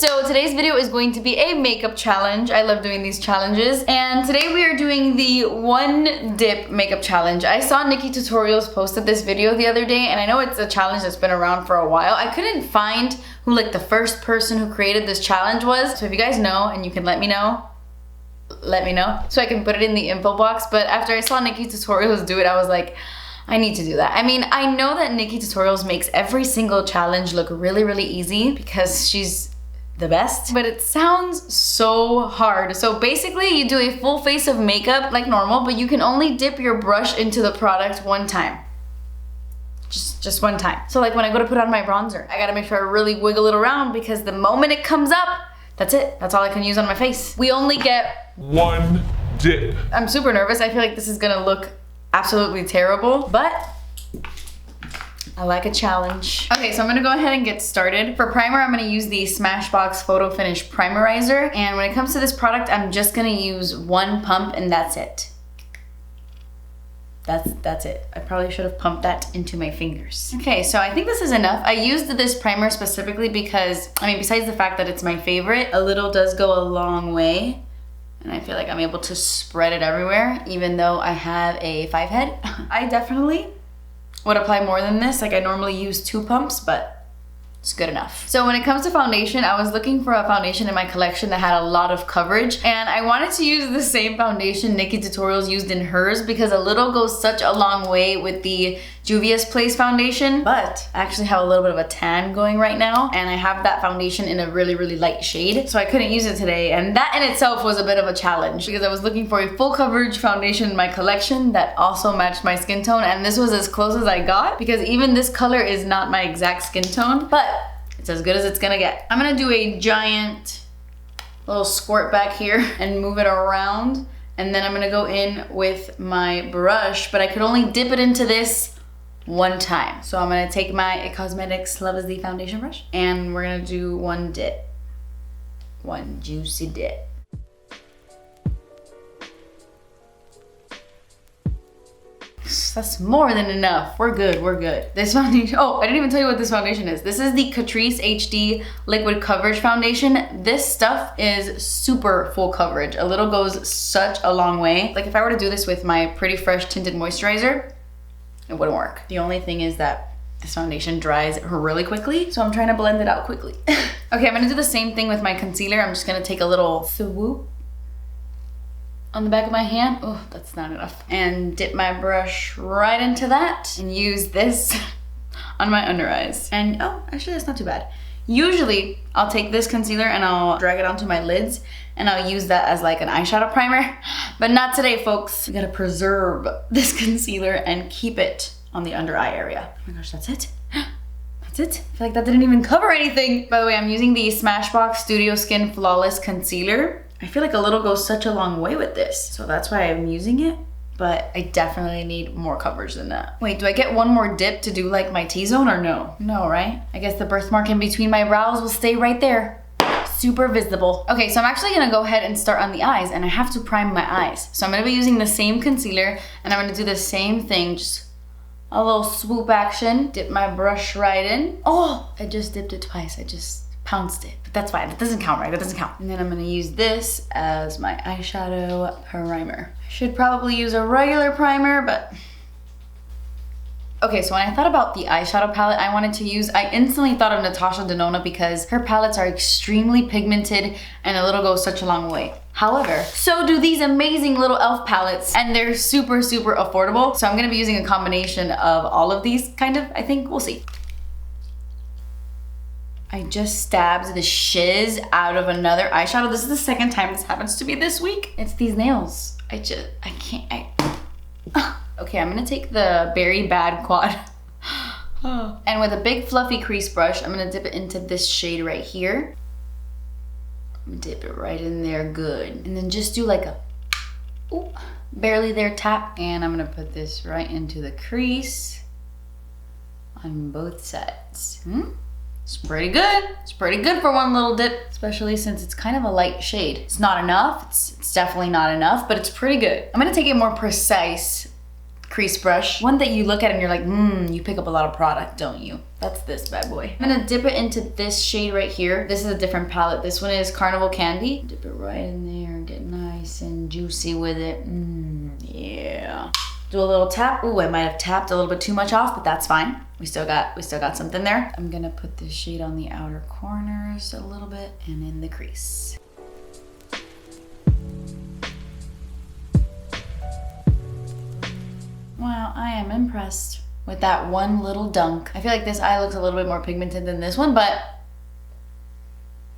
So today's video is going to be a makeup challenge. I love doing these challenges. And today we are doing the one dip makeup challenge. I saw Nikki Tutorials posted this video the other day, and I know it's a challenge that's been around for a while. I couldn't find who like the first person who created this challenge was. So if you guys know and you can let me know so I can put it in the info box. But after I saw Nikki Tutorials do it, I was like, I need to do that. I mean, I know that Nikki Tutorials makes every single challenge look really, really easy because she's the best, but it sounds so hard. So basically you do a full face of makeup like normal, but you can only dip your brush into the product one time. Just one time. So like when I go to put on my bronzer, I gotta make sure I really wiggle it around because the moment it comes up, that's it. That's all I can use on my face. We only get one dip. I'm super nervous. I feel like this is gonna look absolutely terrible, but I like a challenge. Okay, so I'm gonna go ahead and get started. For primer, I'm gonna use the Smashbox Photo Finish Primerizer. And when it comes to this product, I'm just gonna use one pump and that's it. That's it. I probably should have pumped that into my fingers. Okay, so I think this is enough. I used this primer specifically because, I mean, besides the fact that it's my favorite, a little does go a long way. And I feel like I'm able to spread it everywhere, even though I have a 5 head. I definitely would apply more than this. Like I normally use 2 pumps, but it's good enough. So when it comes to foundation, I was looking for a foundation in my collection that had a lot of coverage, and I wanted to use the same foundation Nikki Tutorials used in hers because a little goes such a long way with the Juvia's Place foundation. But I actually have a little bit of a tan going right now, and I have that foundation in a really, really light shade, so I couldn't use it today, and that in itself was a bit of a challenge because I was looking for a full coverage foundation in my collection that also matched my skin tone, and this was as close as I got because even this color is not my exact skin tone, but it's as good as it's gonna get. I'm gonna do a giant little squirt back here and move it around, and then I'm gonna go in with my brush, but I could only dip it into this one time. So I'm gonna take my IT Cosmetics Love Is The foundation brush, and we're gonna do one dip. One juicy dip. That's more than enough. We're good, we're good. This foundation, oh, I didn't even tell you what this foundation is. This is the Catrice HD Liquid Coverage Foundation. This stuff is super full coverage. A little goes such a long way. Like if I were to do this with my Pretty Fresh Tinted Moisturizer, it wouldn't work. The only thing is that this foundation dries really quickly, so I'm trying to blend it out quickly. Okay, I'm gonna do the same thing with my concealer. I'm just gonna take a little swoop on the back of my hand. Oh, that's not enough. And dip my brush right into that and use this on my under eyes. And oh, actually that's not too bad. Usually I'll take this concealer and I'll drag it onto my lids and I'll use that as like an eyeshadow primer, but not today, folks. We gotta preserve this concealer and keep it on the under eye area. Oh my gosh, that's it. That's it. I feel like that didn't even cover anything. By the way, I'm using the Smashbox Studio Skin Flawless Concealer. I feel like a little goes such a long way with this, so that's why I'm using it, but I definitely need more coverage than that. Wait, do I get one more dip to do like my T-zone or no? No, right? I guess the birthmark in between my brows will stay right there. Super visible. Okay, so I'm actually gonna go ahead and start on the eyes, and I have to prime my eyes. So I'm gonna be using the same concealer, and I'm gonna do the same thing, just a little swoop action. Dip my brush right in. Oh, I just dipped it twice. I just pounced it, but that's fine. That doesn't count, right? That doesn't count. And then I'm gonna use this as my eyeshadow primer. I should probably use a regular primer, but okay, so when I thought about the eyeshadow palette I wanted to use, I instantly thought of Natasha Denona because her palettes are extremely pigmented and a little goes such a long way. However, so do these amazing little e.l.f. palettes, and they're super, super affordable. So I'm gonna be using a combination of all of these, kind of, I think. We'll see. I just stabbed the shiz out of another eyeshadow. This is the second time this happens to me this week. It's these nails. I can't. Okay, I'm gonna take the Berry Bad Quad. And with a big fluffy crease brush, I'm gonna dip it into this shade right here. I'm gonna dip it right in there, good. And then just do like a, ooh, barely there tap. And I'm gonna put this right into the crease on both sides. It's pretty good. It's pretty good for one little dip, especially since it's kind of a light shade. It's not enough. It's definitely not enough, but it's pretty good. I'm gonna take it more precise crease brush. One that you look at and you're like, you pick up a lot of product, don't you? That's this bad boy. I'm gonna dip it into this shade right here. This is a different palette. This one is Carnival Candy. Dip it right in there and get nice and juicy with it. Yeah. Do a little tap. Ooh, I might have tapped a little bit too much off, but that's fine. We still got something there. I'm gonna put this shade on the outer corners a little bit and in the crease. Wow, I am impressed with that one little dunk. I feel like this eye looks a little bit more pigmented than this one, but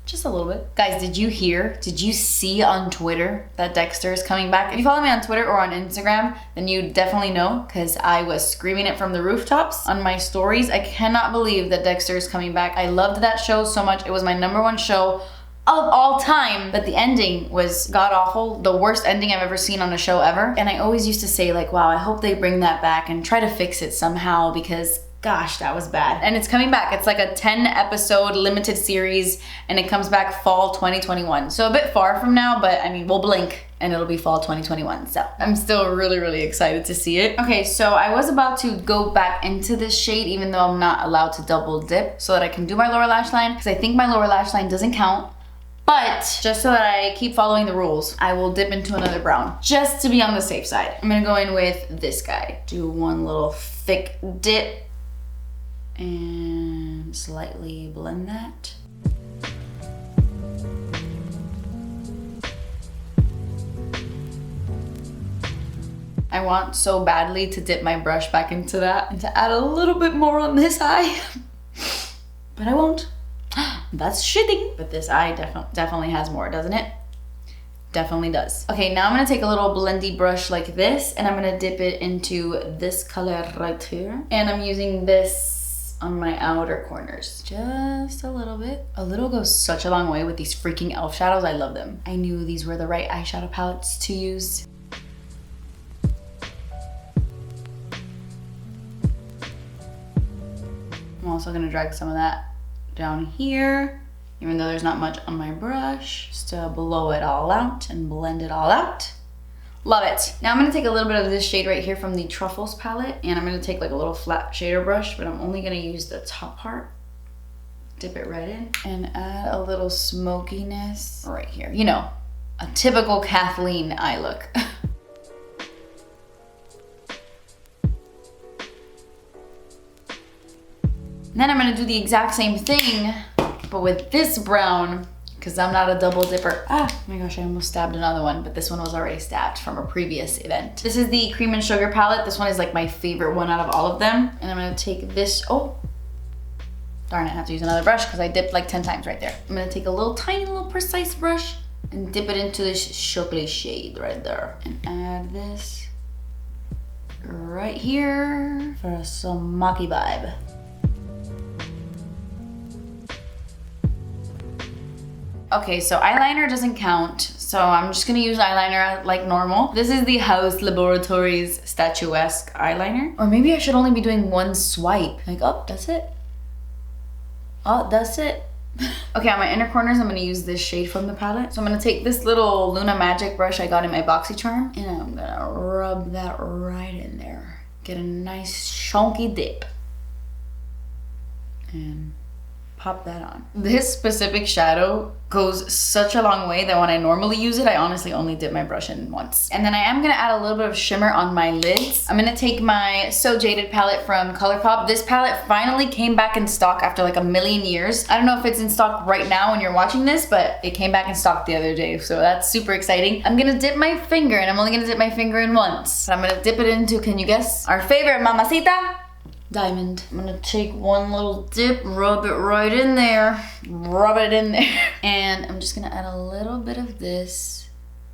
just a little bit. Guys, did you see on Twitter that Dexter is coming back? If you follow me on Twitter or on Instagram, then you definitely know, because I was screaming it from the rooftops on my stories. I cannot believe that Dexter is coming back. I loved that show so much. It was my #1 show of all time, but the ending was god awful. The worst ending I've ever seen on a show ever. And I always used to say like, wow, I hope they bring that back and try to fix it somehow, because gosh, that was bad. And it's coming back. It's like a 10-episode limited series, and it comes back fall 2021. So a bit far from now, but I mean, we'll blink and it'll be fall 2021. So I'm still really, really excited to see it. Okay, so I was about to go back into this shade, even though I'm not allowed to double dip, so that I can do my lower lash line, because I think my lower lash line doesn't count. But just so that I keep following the rules, I will dip into another brown just to be on the safe side. I'm gonna go in with this guy. Do one little thick dip and slightly blend that. I want so badly to dip my brush back into that and to add a little bit more on this eye, but I won't. That's shitting. But this eye definitely has more, doesn't it? Definitely does. Okay, now I'm gonna take a little blendy brush like this, and I'm gonna dip it into this color right here. And I'm using this on my outer corners. Just a little bit. A little goes such a long way with these freaking e.l.f. shadows. I love them. I knew these were the right eyeshadow palettes to use. I'm also gonna drag some of that down here, even though there's not much on my brush, just to blow it all out and blend it all out. Love it. Now I'm gonna take a little bit of this shade right here from the Truffles palette, and I'm gonna take like a little flat shader brush, but I'm only gonna use the top part. Dip it right in and add a little smokiness right here. You know, a typical Kathleen eye look. And then I'm gonna do the exact same thing, but with this brown, because I'm not a double dipper. Oh my gosh, I almost stabbed another one, but this one was already stabbed from a previous event. This is the Cream and Sugar palette. This one is like my favorite one out of all of them. And I'm gonna take this, oh, darn it, I have to use another brush because I dipped like 10 times right there. I'm gonna take a little tiny little precise brush and dip it into this chocolate shade right there. And add this right here for some maki vibe. Okay, so eyeliner doesn't count, so I'm just gonna use eyeliner like normal. This is the Haus Laboratories Statuesque eyeliner. Or maybe I should only be doing one swipe. Like, oh, that's it. Oh, that's it. Okay, on my inner corners, I'm gonna use this shade from the palette. So I'm gonna take this little Luna Magic brush I got in my BoxyCharm, and I'm gonna rub that right in there. Get a nice chunky dip. And pop that on. This specific shadow goes such a long way that when I normally use it, I honestly only dip my brush in once. And then I am gonna add a little bit of shimmer on my lids. I'm gonna take my So Jaded palette from Colourpop. This palette finally came back in stock after like a million years. I don't know if it's in stock right now when you're watching this, but it came back in stock the other day, so that's super exciting. I'm gonna dip my finger, and I'm only gonna dip my finger in once. But I'm gonna dip it into, can you guess? Our favorite mamacita, Diamond. I'm gonna take one little dip, rub it right in there, rub it in there. And I'm just gonna add a little bit of this,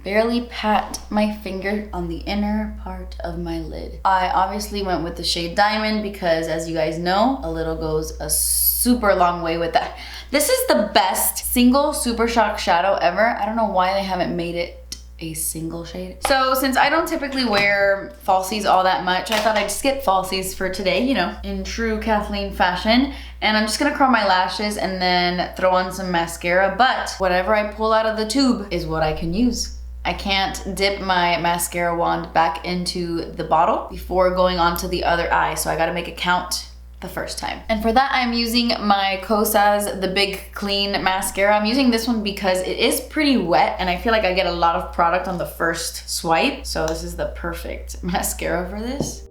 barely pat my finger on the inner part of my lid. I obviously went with the shade Diamond because, as you guys know, a little goes a super long way with that. This is the best single Super Shock shadow ever. I don't know why they haven't made it a single shade. So since I don't typically wear falsies all that much, I thought I'd skip falsies for today, you know, in true Kathleen fashion. And I'm just gonna curl my lashes and then throw on some mascara, but whatever I pull out of the tube is what I can use. I can't dip my mascara wand back into the bottle before going on to the other eye. So I gotta make a count the first time. And for that, I'm using my Kosas, the Big Clean Mascara. I'm using this one because it is pretty wet and I feel like I get a lot of product on the first swipe. So this is the perfect mascara for this.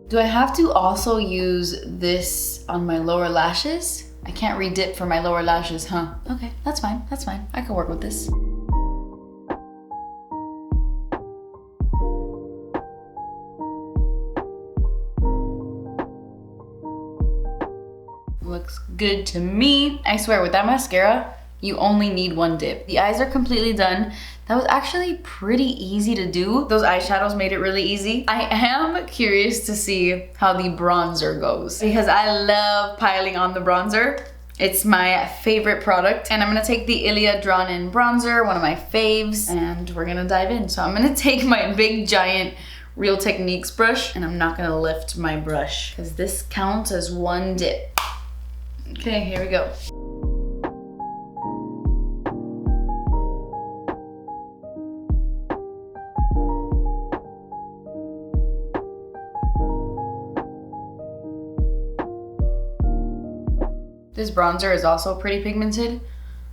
Do I have to also use this on my lower lashes? I can't re-dip for my lower lashes, huh? Okay, that's fine, that's fine. I can work with this. Looks good to me. I swear, with that mascara, you only need one dip. The eyes are completely done. That was actually pretty easy to do. Those eyeshadows made it really easy. I am curious to see how the bronzer goes because I love piling on the bronzer. It's my favorite product. And I'm gonna take the ILIA Drawn In Bronzer, one of my faves, and we're gonna dive in. So I'm gonna take my big giant Real Techniques brush and I'm not gonna lift my brush because this counts as one dip. Okay, here we go. This bronzer is also pretty pigmented,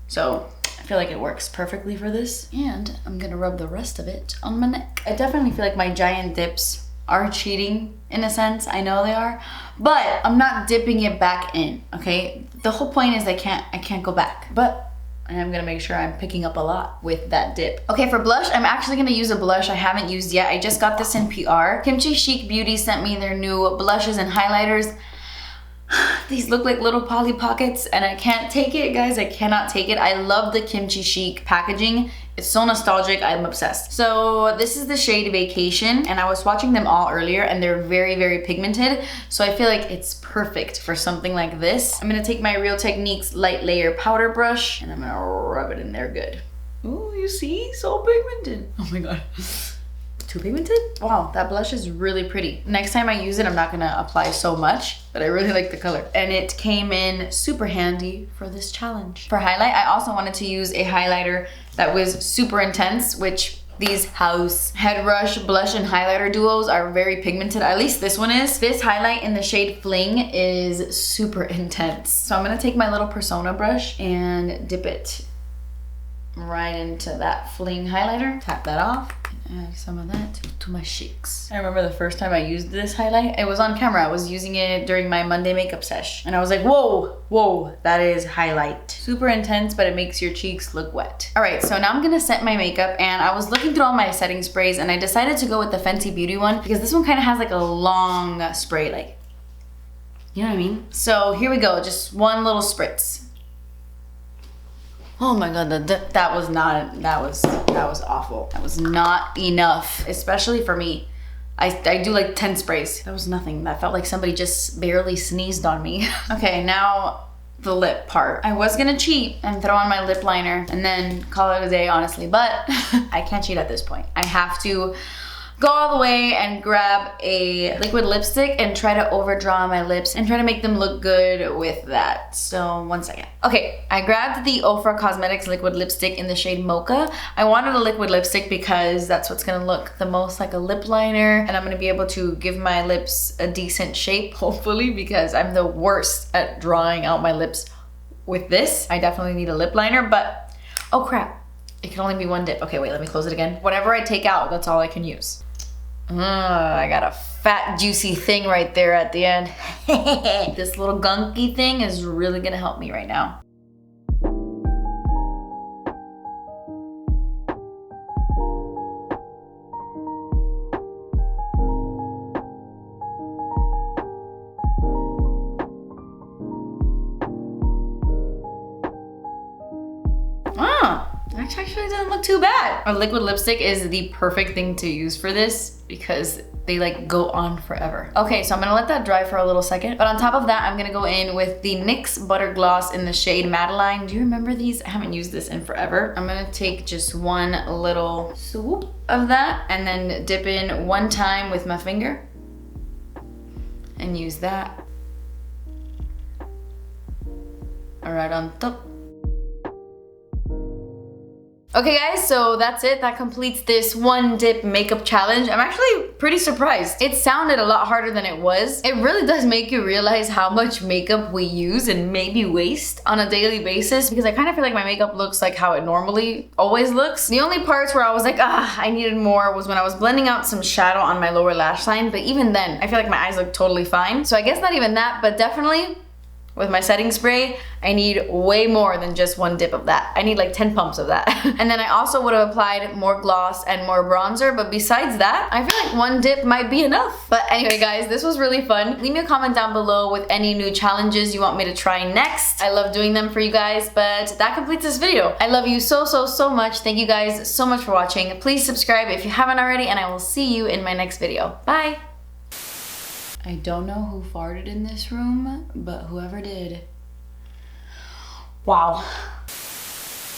so I feel like it works perfectly for this. And I'm gonna rub the rest of it on my neck. I definitely feel like my giant dips are cheating in a sense. I know they are, but I'm not dipping it back in, okay? The whole point is I can't go back, but I'm gonna make sure I'm picking up a lot with that dip. Okay, for blush, I'm actually gonna use a blush I haven't used yet. I just got this in PR. KimChi Chic Beauty sent me their new blushes and highlighters. These look like little Polly Pockets and I can't take it, guys. I cannot take it. I love the KimChi Chic packaging. It's so nostalgic, I'm obsessed. So this is the shade Vacation and I was swatching them all earlier and they're very, very pigmented. So I feel like it's perfect for something like this. I'm gonna take my Real Techniques light layer powder brush and I'm gonna rub it in there good. Ooh, you see? So pigmented. Oh my God. Too pigmented? Wow, that blush is really pretty. Next time I use it, I'm not gonna apply so much, but I really like the color. And it came in super handy for this challenge. For highlight, I also wanted to use a highlighter that was super intense, which these Haus Head Rush blush and highlighter duos are very pigmented. At least this one is. This highlight in the shade Fling is super intense. So I'm gonna take my little Persona brush and dip it right into that Fling highlighter. Tap that off. Add some of that to my cheeks. I remember the first time I used this highlight, it was on camera. I was using it during my Monday makeup sesh. And I was like, whoa, that is highlight. Super intense, but it makes your cheeks look wet. All right, so now I'm gonna set my makeup and I was looking through all my setting sprays and I decided to go with the Fenty Beauty one because this one kind of has like a long spray, like, you know what I mean? So here we go, just one little spritz. Oh my God, that was awful. That was not enough, especially for me. I do like 10 sprays. That was nothing. That felt like somebody just barely sneezed on me. Okay, now the lip part. I was gonna cheat and throw on my lip liner and then call it a day, honestly, but I can't cheat at this point. I have to go all the way and grab a liquid lipstick and try to overdraw my lips and try to make them look good with that. So 1 second. Okay, I grabbed the Ofra Cosmetics liquid lipstick in the shade Mocha. I wanted a liquid lipstick because that's what's gonna look the most like a lip liner and I'm gonna be able to give my lips a decent shape, hopefully, because I'm the worst at drawing out my lips with this. I definitely need a lip liner, but oh crap, it can only be one dip. Okay, wait, let me close it again. Whatever I take out, that's all I can use. I got a fat juicy thing right there at the end. This little gunky thing is really gonna help me right now. That actually doesn't look too bad. A liquid lipstick is the perfect thing to use for this because they like go on forever. Okay, so I'm gonna let that dry for a little second. But on top of that, I'm gonna go in with the NYX Butter Gloss in the shade Madeleine. Do you remember these? I haven't used this in forever. I'm gonna take just one little swoop of that and then dip in one time with my finger and use that. right on top. Okay guys, so that's it. That completes this one dip makeup challenge. I'm actually pretty surprised. It sounded a lot harder than it was. It really does make you realize how much makeup we use and maybe waste on a daily basis, because I kind of feel like my makeup looks like how it normally always looks. The only parts where I was like, I needed more was when I was blending out some shadow on my lower lash line, but even then, I feel like my eyes look totally fine. So I guess not even that, but definitely with my setting spray, I need way more than just one dip of that. I need like 10 pumps of that. And then I also would have applied more gloss and more bronzer, but besides that, I feel like one dip might be enough. But anyway guys, this was really fun. Leave me a comment down below with any new challenges you want me to try next. I love doing them for you guys, but that completes this video. I love you so much. Thank you guys so much for watching. Please subscribe if you haven't already, and I will see you in my next video. Bye! I don't know who farted in this room, but whoever did. Wow.